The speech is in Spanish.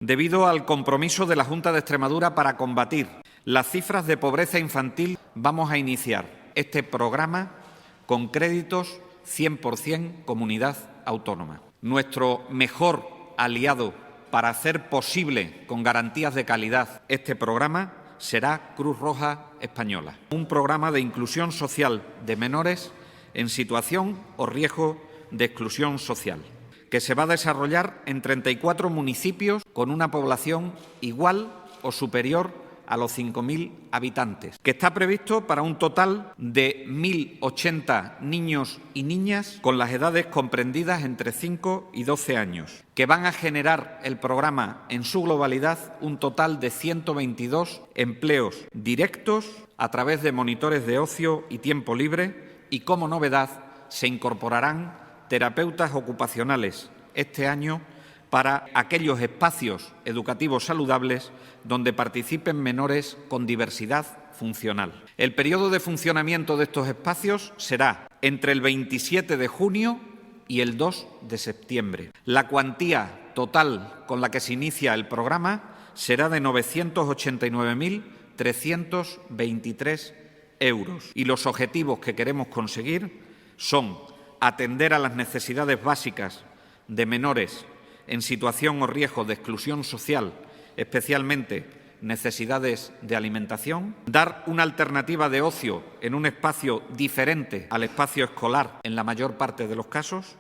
Debido al compromiso de la Junta de Extremadura para combatir las cifras de pobreza infantil, vamos a iniciar este programa con créditos 100% comunidad autónoma. Nuestro mejor aliado para hacer posible con garantías de calidad este programa será Cruz Roja Española, un programa de inclusión social de menores en situación o riesgo de exclusión social, que se va a desarrollar en 34 municipios con una población igual o superior a los 5.000 habitantes, que está previsto para un total de 1.080 niños y niñas con las edades comprendidas entre 5 y 12 años, que van a generar el programa en su globalidad un total de 122 empleos directos a través de monitores de ocio y tiempo libre y, como novedad, se incorporarán terapeutas ocupacionales este año para aquellos espacios educativos saludables donde participen menores con diversidad funcional. El periodo de funcionamiento de estos espacios será entre el 27 de junio y el 2 de septiembre. La cuantía total con la que se inicia el programa será de 989.323 euros y los objetivos que queremos conseguir son atender a las necesidades básicas de menores en situación o riesgo de exclusión social, especialmente necesidades de alimentación, dar una alternativa de ocio en un espacio diferente al espacio escolar en la mayor parte de los casos,